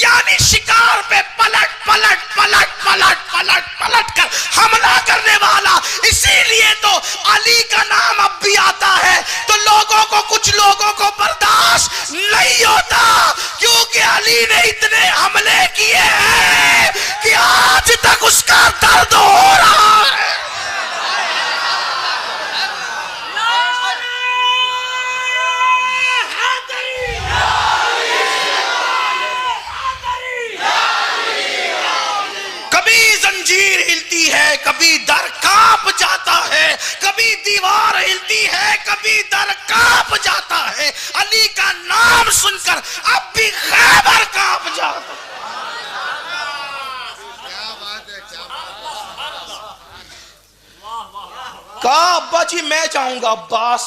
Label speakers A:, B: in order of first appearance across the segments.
A: یعنی شکار پہ پلٹ پلٹ پلٹ پلٹ پلٹ پلٹ کر حملہ کرنے والا. اسی لیے تو علی کا نام اب بھی آتا ہے تو لوگوں کو, کچھ لوگوں کو برداشت نہیں ہوتا, کیونکہ علی نے اتنے حملے کیے ہیں کہ آج تک اس کا درد ہو رہا ہے. کبھی در کانپ جاتا ہے, کبھی دیوار ہلتی ہے, کبھی در کانپ جاتا ہے. علی کا نام سن کر اب بھی خیبر کانپ جاتا ہے. کہا ابا جی میں جاؤں گا. عباس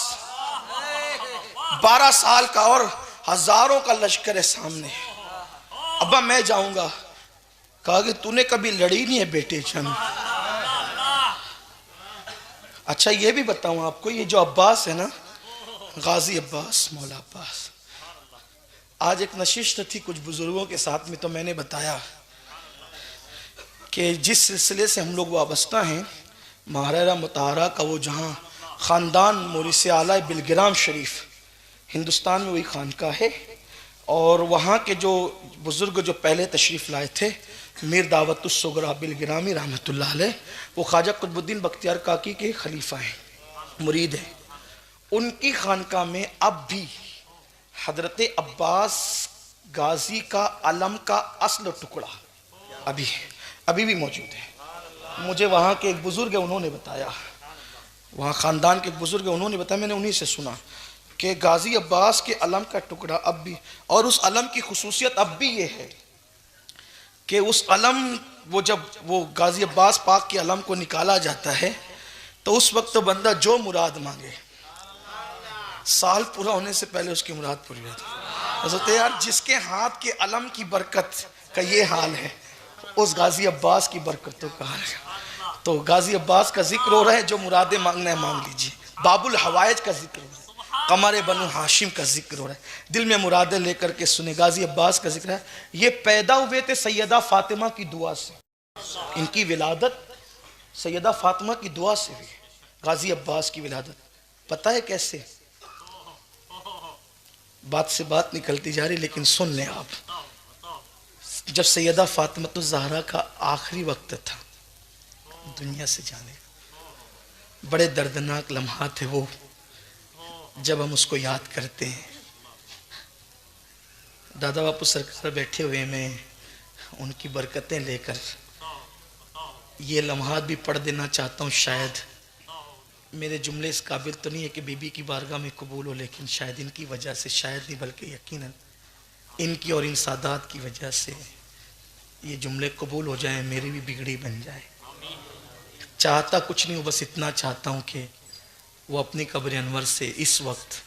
A: 12 سال کا اور ہزاروں کا لشکر ہے سامنے. ابا میں جاؤں گا. کہا کہ تو نے کبھی لڑی نہیں ہے بیٹے جان. اچھا یہ بھی بتاؤں آپ کو, یہ جو عباس ہے نا, غازی عباس, مولا عباس, آج ایک نشست تھی کچھ بزرگوں کے ساتھ میں, تو میں نے بتایا کہ جس سلسلے سے ہم لوگ وابستہ ہیں, مہاراجہ مطہرہ کا وہ جہاں خاندان مورث اعلیٰ بلگرام شریف, ہندوستان میں وہی خانقاہ ہے, اور وہاں کے جو بزرگ جو پہلے تشریف لائے تھے, میر دعوت الصغریٰ بلگرامی رحمت اللہ علیہ, وہ خواجہ قطب الدین بختیار کاکی کے خلیفہ ہیں, مرید ہیں. ان کی خانقاہ میں اب بھی حضرت عباس غازی کا علم کا اصل ٹکڑا ابھی بھی موجود ہے. مجھے وہاں کے ایک بزرگ ہیں, انہوں نے بتایا, وہاں خاندان کے ایک بزرگ ہیں, انہوں نے بتایا, میں نے انہی سے سنا کہ غازی عباس کے علم کا ٹکڑا اب بھی, اور اس علم کی خصوصیت اب بھی یہ ہے کہ اس علم, وہ جب وہ غازی عباس پاک کے علم کو نکالا جاتا ہے تو اس وقت تو بندہ جو مراد مانگے, سال پورا ہونے سے پہلے اس کی مراد پوری ہوتی ہے. حضرت یار جس کے ہاتھ کے علم کی برکت کا یہ حال ہے, اس غازی عباس کی برکتوں کا حال ہے. تو غازی عباس کا ذکر ہو رہا ہے, جو مرادیں مانگنا ہے مانگ لیجیے. باب الحوائج کا ذکر ہو رہا ہے, قمر بنو ہاشم کا ذکر ہو رہا ہے, دل میں مرادیں لے کر کے سنے. غازی عباس کا ذکر ہے. یہ پیدا ہوئے تھے سیدہ فاطمہ کی دعا سے, ان کی ولادت سیدہ فاطمہ کی دعا سے ہوئی. غازی عباس کی ولادت پتہ ہے کیسے؟ بات سے بات نکلتی جا رہی, لیکن سن لیں آپ. جب سیدہ فاطمہ الزہرا کا آخری وقت تھا دنیا سے جانے کا, بڑے دردناک لمحات ہے وہ جب ہم اس کو یاد کرتے ہیں. دادا باپو سرکار بیٹھے ہوئے, میں ان کی برکتیں لے کر یہ لمحات بھی پڑھ دینا چاہتا ہوں. شاید میرے جملے اس قابل تو نہیں ہے کہ بی بی کی بارگاہ میں قبول ہو, لیکن شاید ان کی وجہ سے, شاید نہیں بلکہ یقیناً ان کی اور ان سادات کی وجہ سے یہ جملے قبول ہو جائیں, میری بھی بگڑی بن جائے. چاہتا کچھ نہیں ہوں, بس اتنا چاہتا ہوں کہ وہ اپنی قبر انور سے اس وقت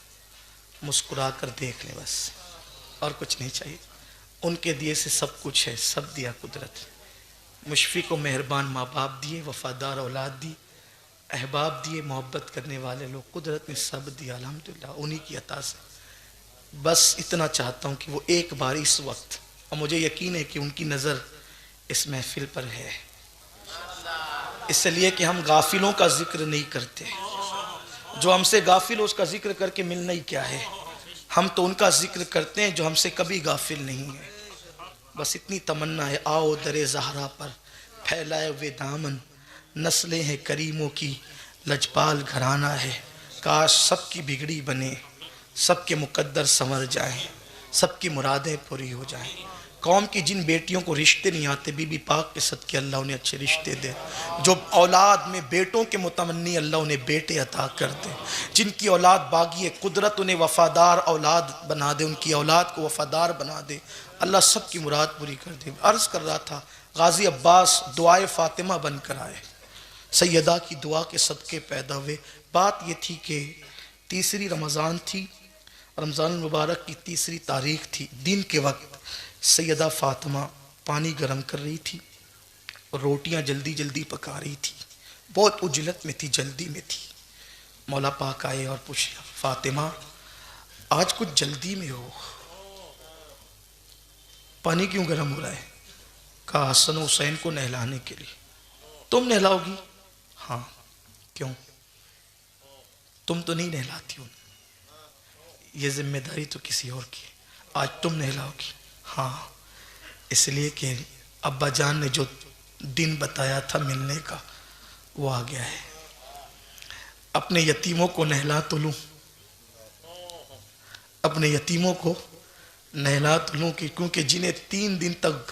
A: مسکرا کر دیکھ لیں, بس اور کچھ نہیں چاہیے. ان کے دیے سے سب کچھ ہے, سب دیا قدرت. مشفق و مہربان ماں باپ دیے, وفادار اولاد دی, احباب دیے, محبت کرنے والے لوگ, قدرت نے سب دیا الحمدللہ انہی کی عطا سے. بس اتنا چاہتا ہوں کہ وہ ایک بار اس وقت, اور مجھے یقین ہے کہ ان کی نظر اس محفل پر ہے, اس لیے کہ ہم غافلوں کا ذکر نہیں کرتے. جو ہم سے غافل ہو اس کا ذکر کر کے ملنا ہی کیا ہے. ہم تو ان کا ذکر کرتے ہیں جو ہم سے کبھی غافل نہیں ہے. بس اتنی تمنا ہے, آؤ در زہرا پر پھیلائے ہوئے دامن, نسلیں ہیں کریموں کی, لجپال گھرانہ ہے. کاش سب کی بگڑی بنے, سب کے مقدر سنور جائیں, سب کی مرادیں پوری ہو جائیں. قوم کی جن بیٹیوں کو رشتے نہیں آتے, بی بی پاک کے صدقے اللہ انہیں اچھے رشتے دے. جو اولاد میں بیٹوں کے متمنی, اللہ انہیں بیٹے عطا کر دے. جن کی اولاد باغی ہے, قدرت انہیں وفادار اولاد بنا دے, ان کی اولاد کو وفادار بنا دے. اللہ سب کی مراد پوری کر دے. عرض کر رہا تھا, غازی عباس دعائے فاطمہ بن کر آئے, سیدہ کی دعا کے صدقے پیدا ہوئے. بات یہ تھی کہ تیسری رمضان تھی, رمضان المبارک کی تیسری تاریخ تھی. دن کے وقت سیدہ فاطمہ پانی گرم کر رہی تھی اور روٹیاں جلدی جلدی پکا رہی تھی, بہت عجلت میں تھی, جلدی میں تھی. مولا پاک آئے اور پوچھا, فاطمہ آج کچھ جلدی میں ہو؟ پانی کیوں گرم ہو رہا ہے؟ کہا حسن و حسین کو نہلانے کے لیے۔ تم نہلاؤ گی؟ ہاں۔ کیوں؟ تم تو نہیں نہلاتی ہو، یہ ذمہ داری تو کسی اور کی ہے، آج تم نہلاؤ گی؟ ہاں، اس لیے کہ ابا جان نے جو دن بتایا تھا ملنے کا وہ آ گیا ہے۔ اپنے یتیموں کو نہلا تو لوں، اپنے یتیموں کو نہلا تو لوں، کیونکہ جنہیں 3 دن تک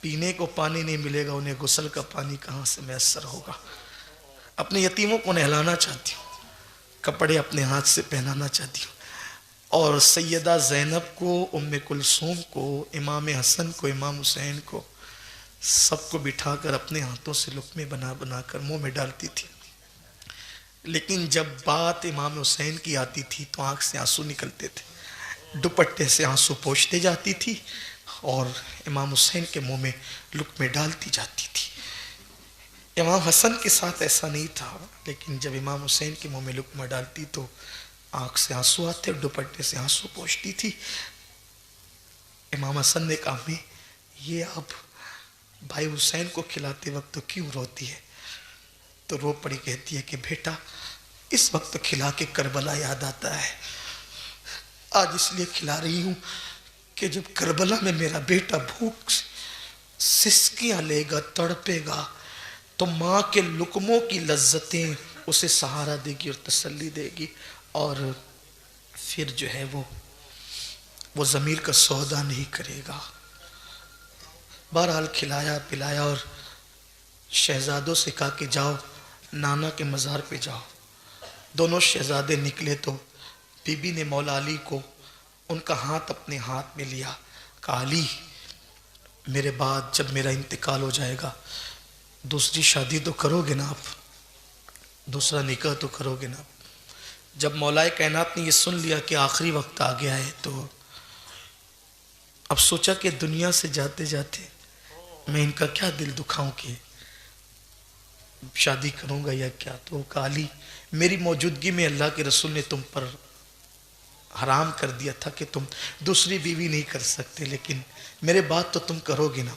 A: پینے کو پانی نہیں ملے گا انہیں غسل کا پانی کہاں سے میسر ہوگا۔ اپنے یتیموں کو نہلانا چاہتی ہوں، کپڑے اپنے ہاتھ سے پہنانا چاہتی ہوں، اور سیدہ زینب کو، ام کلثوم کو، امام حسن کو، امام حسین کو، سب کو بٹھا کر اپنے ہاتھوں سے لقمے بنا بنا کر منہ میں ڈالتی تھی۔ لیکن جب بات امام حسین کی آتی تھی تو آنکھ سے آنسو نکلتے تھے، دوپٹے سے آنسو پوچھتے جاتی تھی اور امام حسین کے منہ میں لقمے ڈالتی جاتی تھی۔ امام حسن کے ساتھ ایسا نہیں تھا، لیکن جب امام حسین کے منہ میں لقمہ ڈالتی تو آنکھ سے آنسو آتے، دوپٹے سے آنسو پوچھتی تھی۔ امام حسن نے کہا میں یہ اب بھائی حسین کو کھلاتے وقت تو کیوں روتی ہے؟ تو رو پڑی، کہتی ہے کہ بیٹا اس وقت کھلا کے کربلا یاد آتا ہے، آج اس لیے کھلا رہی ہوں کہ جب کربلا میں میرا بیٹا بھوک سسکیاں لے گا، تڑپے گا، تو ماں کے لقموں کی لذتیں اسے سہارا دے گی اور تسلی دے گی، اور پھر جو ہے وہ ضمیر کا سودا نہیں کرے گا۔ بہرحال کھلایا پلایا اور شہزادوں سے کہا کہ جاؤ نانا کے مزار پہ جاؤ۔ دونوں شہزادے نکلے تو بی بی نے مولا علی کو ان کا ہاتھ اپنے ہاتھ میں لیا، کہا علی میرے بعد جب میرا انتقال ہو جائے گا دوسری شادی تو کرو گے نا آپ، دوسرا نکاح تو کرو گے نا آپ۔ جب مولا کائنات نے یہ سن لیا کہ آخری وقت آ گیا ہے تو اب سوچا کہ دنیا سے جاتے جاتے میں ان کا کیا دل دکھاؤں کہ شادی کروں گا یا کیا۔ تو کہا علی میری موجودگی میں اللہ کے رسول نے تم پر حرام کر دیا تھا کہ تم دوسری بیوی نہیں کر سکتے، لیکن میرے بعد تو تم کرو گے نا۔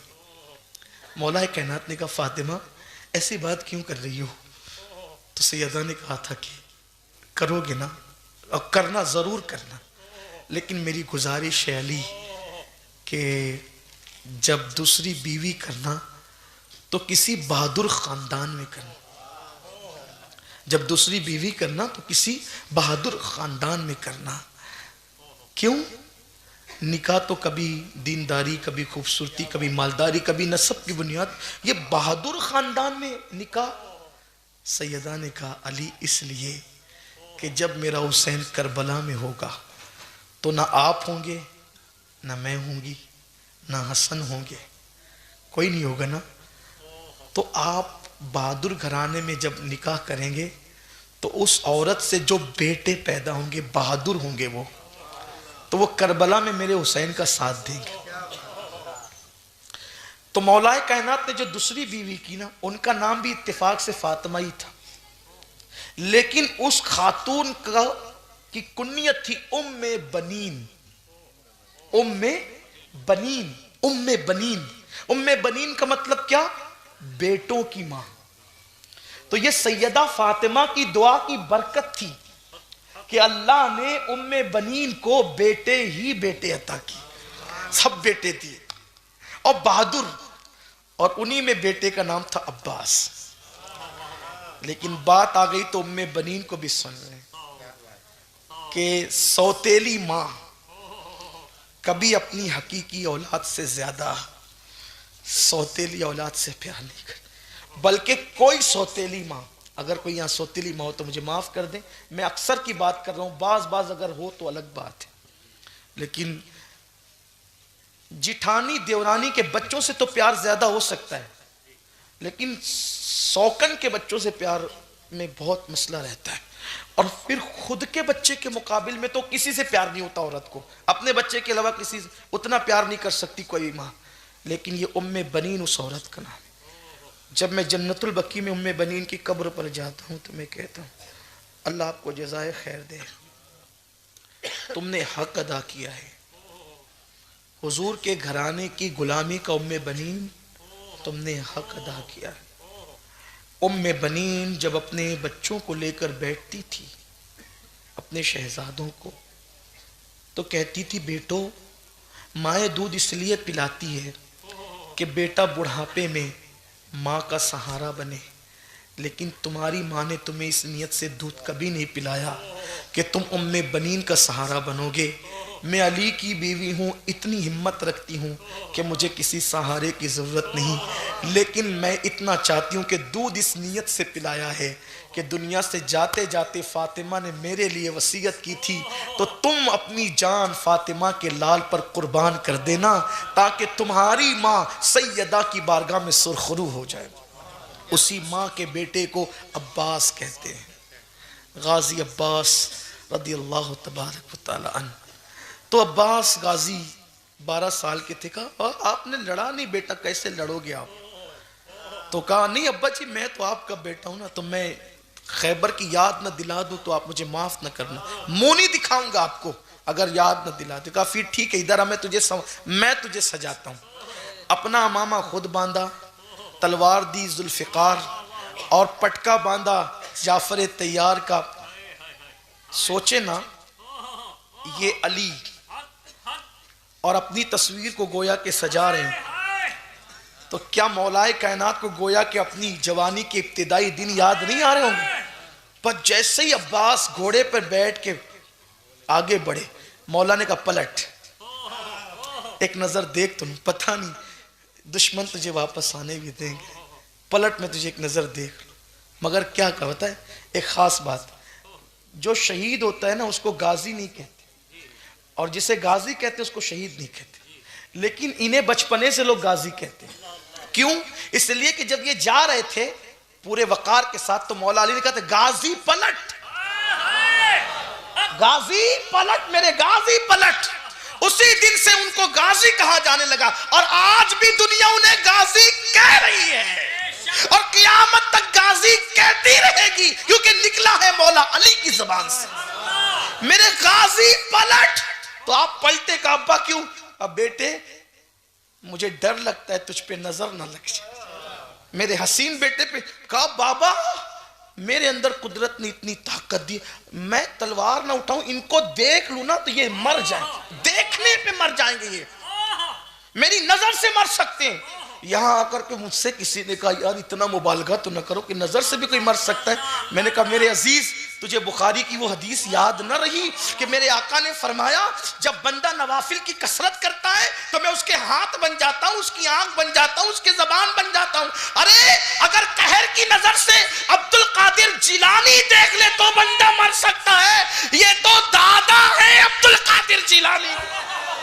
A: مولا کائنات نے کہا فاطمہ ایسی بات کیوں کر رہی ہو؟ تو سیدہ نے کہا تھا کہ کرو گے نا، اور کرنا ضرور کرنا، لیکن میری گزارش ہے علی کہ جب دوسری بیوی کرنا تو کسی بہادر خاندان میں کرنا، جب دوسری بیوی کرنا تو کسی بہادر خاندان میں کرنا۔ کیوں؟ نکاح تو کبھی دینداری، کبھی خوبصورتی، کبھی مالداری، کبھی نسب کی بنیاد، یہ بہادر خاندان میں نکاح۔ سیدہ نے کہا علی اس لیے کہ جب میرا حسین کربلا میں ہوگا تو نہ آپ ہوں گے، نہ میں ہوں گی، نہ حسن ہوں گے، کوئی نہیں ہوگا نا۔ تو آپ بہادر گھرانے میں جب نکاح کریں گے تو اس عورت سے جو بیٹے پیدا ہوں گے بہادر ہوں گے، وہ تو وہ کربلا میں میرے حسین کا ساتھ دیں گے۔ تو مولا کائنات نے جو دوسری بیوی کی نا ان کا نام بھی اتفاق سے فاطمہ ہی تھا، لیکن اس خاتون کی کنیت تھی ام بنین۔ ام بنین، ام بنین، ام بنین کا مطلب کیا؟ بیٹوں کی ماں۔ تو یہ سیدہ فاطمہ کی دعا کی برکت تھی کہ اللہ نے ام بنین کو بیٹے ہی بیٹے عطا کی، سب بیٹے تھے اور بہادر، اور انہی میں بیٹے کا نام تھا عباس۔ لیکن بات آ گئی تو ام بنین کو بھی سن لیں کہ سوتیلی ماں کبھی اپنی حقیقی اولاد سے زیادہ سوتیلی اولاد سے پیار نہیں کرتی، بلکہ کوئی سوتیلی ماں، اگر کوئی یہاں سوتیلی ماں ہو تو مجھے معاف کر دیں، میں اکثر کی بات کر رہا ہوں، بعض اگر ہو تو الگ بات ہے، لیکن جٹھانی دیورانی کے بچوں سے تو پیار زیادہ ہو سکتا ہے، لیکن سوکن کے بچوں سے پیار میں بہت مسئلہ رہتا ہے، اور پھر خود کے بچے کے مقابل میں تو کسی سے پیار نہیں ہوتا عورت کو، اپنے بچے کے علاوہ کسی سے اتنا پیار نہیں کر سکتی کوئی ماں، لیکن یہ ام بنین اس عورت کا نام ہے۔ جب میں جنت البقیع میں ام بنین کی قبر پر جاتا ہوں تو میں کہتا ہوں اللہ آپ کو جزائے خیر دے، تم نے حق ادا کیا ہے، حضور کے گھرانے کی غلامی کا ام بنین تم نے حق ادا کیا ہے۔ ام بنین جب اپنے بچوں کو لے کر بیٹھتی تھی، اپنے شہزادوں کو، تو کہتی تھی بیٹو، مائیں دودھ اس لیے پلاتی ہے کہ بیٹا بڑھاپے میں ماں کا سہارا بنے، لیکن تمہاری ماں نے تمہیں اس نیت سے دودھ کبھی نہیں پلایا کہ تم ام بنین کا سہارا بنو گے۔ میں علی کی بیوی ہوں، اتنی ہمت رکھتی ہوں کہ مجھے کسی سہارے کی ضرورت نہیں، لیکن میں اتنا چاہتی ہوں کہ دودھ اس نیت سے پلایا ہے کہ دنیا سے جاتے جاتے فاطمہ نے میرے لیے وصیت کی تھی، تو تم اپنی جان فاطمہ کے لال پر قربان کر دینا تاکہ تمہاری ماں سیدہ کی بارگاہ میں سرخرو ہو جائے۔ اسی ماں کے بیٹے کو عباس کہتے ہیں، غازی عباس رضی اللہ تبارک و تعالی عنہ۔ تو عباس غازی 12 سال کے تھے، کہا آپ نے لڑا نہیں بیٹا، کیسے لڑو گے آپ؟ تو کہا نہیں ابا جی، میں تو آپ کا بیٹا ہوں نا، تو میں خیبر کی یاد نہ دلا دوں تو آپ مجھے معاف نہ کرنا، منہ نہیں دکھاؤں گا آپ کو اگر یاد نہ دلا دے۔ کہا پھر ٹھیک ہے، ادھر میں تجھے سجاتا ہوں۔ اپنا امامہ خود باندھا، تلوار دی ذوالفقار، اور پٹکا باندھا جعفر تیار کا۔ سوچے نا، یہ علی اور اپنی تصویر کو گویا کہ سجا رہے ہیں، تو کیا مولائے کائنات کو گویا کہ اپنی جوانی کے ابتدائی دن یاد نہیں آ رہے ہوں گے؟ پر جیسے ہی عباس گھوڑے پر بیٹھ کے آگے بڑھے، مولا نے کہا پلٹ، ایک نظر دیکھ، تم پتہ نہیں دشمن تجھے واپس آنے بھی دیں گے، پلٹ میں تجھے ایک نظر دیکھ لو۔ مگر کیا کہتا ہے، ایک خاص بات، جو شہید ہوتا ہے نا اس کو غازی نہیں کہتے، اور جسے غازی کہتے اس کو شہید نہیں کہتے، لیکن انہیں بچپنے سے لوگ غازی کہتے ہیں۔ کیوں؟ اس لیے کہ جب یہ جا رہے تھے پورے وقار کے ساتھ، تو مولا علی نے کہا تھا غازی پلٹ، غازی پلٹ، میرے غازی پلٹ۔ اسی دن سے ان کو غازی کہا جانے لگا، اور آج بھی دنیا انہیں غازی کہہ رہی ہے، اور قیامت تک غازی کہتی رہے گی، کیونکہ نکلا ہے مولا علی کی زبان سے، میرے غازی پلٹ۔ تو آپ پلٹے، کہا ابا کیوں؟ اب بیٹے مجھے ڈر لگتا ہے تجھ پہ نظر نہ لگ جائے، میرے حسین بیٹے پہ۔ کہا بابا میرے اندر قدرت نے اتنی طاقت دی، میں تلوار نہ اٹھاؤں، ان کو دیکھ لوں نا تو یہ مر جائیں، دیکھنے پہ مر جائیں گے، یہ میری نظر سے مر سکتے ہیں۔ یہاں آ کر کے مجھ سے کسی نے کہا یار اتنا مبالغہ تو نہ کرو کہ نظر سے بھی کوئی مر سکتا ہے۔ میں نے کہا میرے عزیز، تجھے بخاری کی وہ حدیث یاد نہ رہی کہ میرے آقا نے فرمایا جب بندہ نوافل کی کثرت کرتا ہے تو میں اس کے ہاتھ بن جاتا ہوں، اس کی آنکھ بن جاتا ہوں، اس کے زبان بن جاتا ہوں۔ ارے اگر قہر کی نظر سے عبد القادر جیلانی دیکھ لے تو بندہ مر سکتا ہے، یہ تو دادا ہے عبد القادر جیلانی،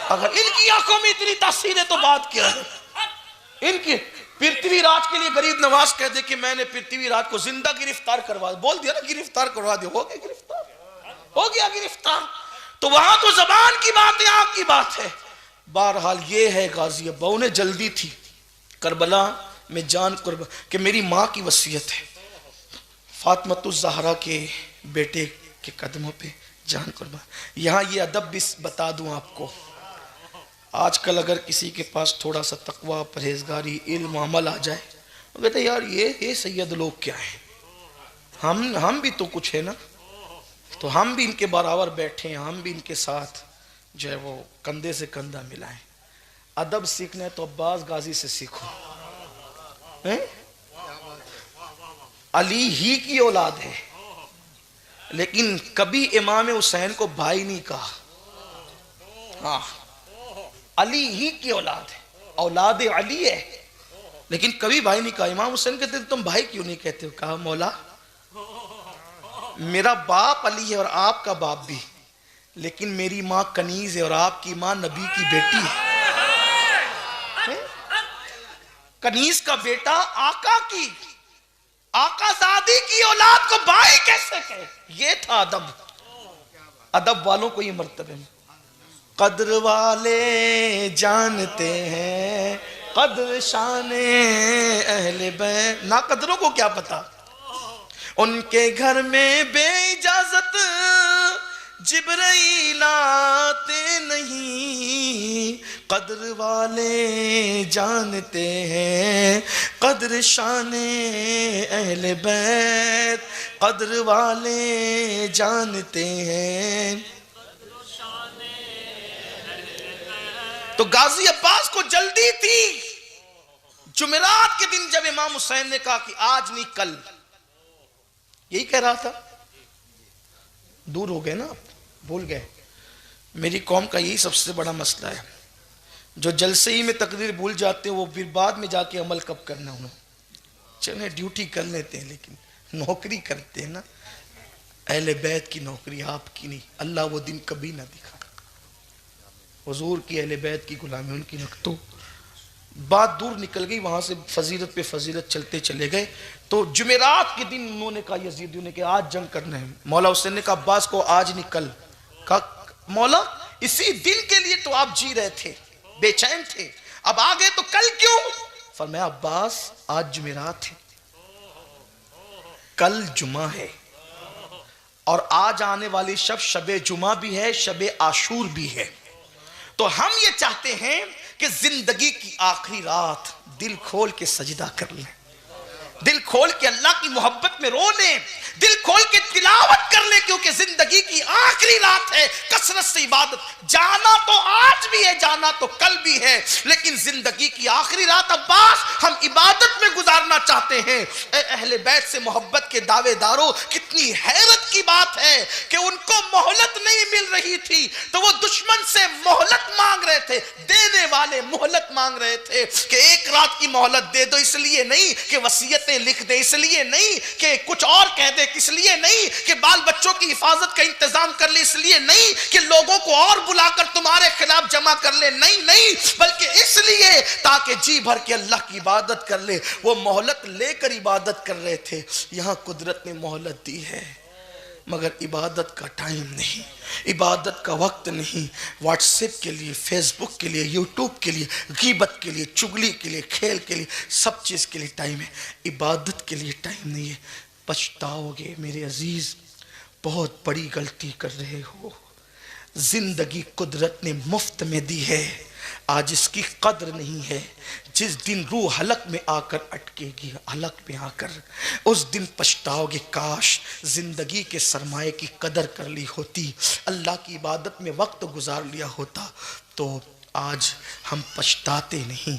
A: اگر ان کی آنکھوں میں اتنی تاثیر ہے تو بات کیا ہے ان کی۔ پرتھوی راج کے لیے غریب نواز کہہ دے کہ میں نے پرتھوی راج کو زندہ گرفتار کروا دیا، بول دیا نا گرفتار کروا دیا، ہو گیا گرفتار، ہو گیا گرفتار۔ تو وہاں تو زبان کی بات ہے، آنکھ کی بات ہے۔ بہرحال یہ ہے غازی ابا، انہیں جلدی تھی کربلا میں جان قربان، کہ میری ماں کی وصیت ہے فاطمۃ الزہرا کے بیٹے کے قدموں پہ جان قربان۔ یہاں یہ ادب بھی بتا دوں آپ کو، آج کل اگر کسی کے پاس تھوڑا سا تقوی، پرہیزگاری، علم، عمل آ جائے، وہ کہتے ہیں یار یہ سید لوگ کیا ہیں، ہم بھی تو کچھ ہے نا، تو ہم بھی ان کے برابر بیٹھے ہیں، ہم بھی ان کے ساتھ جو ہے وہ کندھے سے کندھا ملائیں۔ ادب سیکھنا ہے تو عباس غازی سے سیکھو، علی ہی کی اولاد ہے، لیکن کبھی امام حسین کو بھائی نہیں کہا، ہاں علی ہی کی اولاد ہے، اولاد علی ہے، لیکن کبھی بھائی نہیں کہا۔ امام حسین کہتے تم بھائی کیوں نہیں کہتے ہو؟ کہا مولا میرا باپ علی ہے اور آپ کا باپ بھی، لیکن میری ماں کنیز ہے اور آپ کی ماں نبی کی بیٹی ہے۔ کنیز کا بیٹا آقا کی، آقا زادی کی اولاد کو بھائی کیسے کہے؟ یہ تھا ادب، ادب والوں کو یہ مرتبہ ہے۔ قدر والے جانتے ہیں قدر شان اہل بیت، نا قدروں کو کیا پتا، ان کے گھر میں بے اجازت جبرائیل آتے نہیں، قدر والے جانتے ہیں قدر شان اہل بیت، قدر والے جانتے ہیں۔ تو غازی عباس کو جلدی تھی، جمعرات کے دن جب امام حسین نے کہا کہ آج نہیں کل، یہی کہہ رہا تھا، دور ہو گئے نا، بھول گئے۔ میری قوم کا یہی سب سے بڑا مسئلہ ہے، جو جلسے ہی میں تقریر بھول جاتے ہیں، وہ پھر بعد میں جا کے عمل کب کرنا انہوں، چلیں ڈیوٹی کر لیتے ہیں لیکن نوکری کرتے ہیں نا، اہل بیت کی نوکری، آپ کی نہیں۔ اللہ وہ دن کبھی نہ دکھا، حضور کی اہل بیت کی غلامی ان کی نکتو۔ بات دور نکل گئی، وہاں سے فضیلت پہ فضیلت چلتے چلے گئے۔ تو جمعرات کے دن انہوں نے کہا، یزیدیوں نے کہ آج جنگ کرنا ہے۔ مولا حسین نے کہا عباس کو آج نہیں کل۔ کہا مولا اسی دن کے لیے تو آپ جی رہے تھے، بے چین تھے، اب آگے تو کل کیوں؟ فرمایا عباس آج جمعرات ہے، کل جمعہ ہے، اور آج آنے والی شب شب جمعہ بھی ہے، شب عاشور بھی ہے۔ تو ہم یہ چاہتے ہیں کہ زندگی کی آخری رات دل کھول کے سجدہ کر لیں، دل کھول کے اللہ کی محبت میں رو لیں، دل کھول کے تلاوت کر لیں، کیونکہ زندگی کی آخری رات ہے۔ کثرت سے عبادت، جانا تو آج بھی ہے، جانا تو کل بھی ہے، لیکن زندگی کی آخری رات عباس ہم عبادت میں گزارنا چاہتے ہیں۔ اے اہل بیت سے محبت کے دعوے داروں، کتنی حیرت کی بات ہے کہ ان کو مہلت نہیں مل رہی تھی تو وہ دشمن سے مہلت مانگ رہے تھے، دینے والے مہلت مانگ رہے تھے کہ ایک رات کی مہلت دے دو، اس لیے نہیں کہ وصیتیں لکھ دے، اس لیے نہیں کہ کچھ اور کہہ دے، اس لیے نہیں کہ بال بچوں کی حفاظت کا انتظام کر لے، اس لیے نہیں کہ لوگوں کو اور بلا کر تمہارے خلاف جمع کر لے، نہیں، بلکہ اس لیے تاکہ جی بھر کے اللہ کی عبادت کر لے۔ وہ مہلت لے کر عبادت کر رہے تھے۔ یہاں قدرت نے مہلت دی ہے مگر عبادت کا ٹائم نہیں، عبادت کا وقت نہیں۔ واٹس ایپ کے لیے، فیس بک کے لیے، یوٹیوب کے لیے، غیبت کے لیے، چگلی کے لیے، کھیل کے لیے، سب چیز کے لیے ٹائم ہے، عبادت کے لیے ٹائم نہیں ہے۔ پچھتاؤ گے میرے عزیز، بہت بڑی غلطی کر رہے ہو۔ زندگی قدرت نے مفت میں دی ہے، آج اس کی قدر نہیں ہے۔ جس دن روح حلق میں آ کر اٹکے گی، حلق میں آ کر، اس دن پچھتاؤ گے کاش زندگی کے سرمایے کی قدر کر لی ہوتی، اللہ کی عبادت میں وقت گزار لیا ہوتا۔ تو آج ہم پچھتاتے نہیں،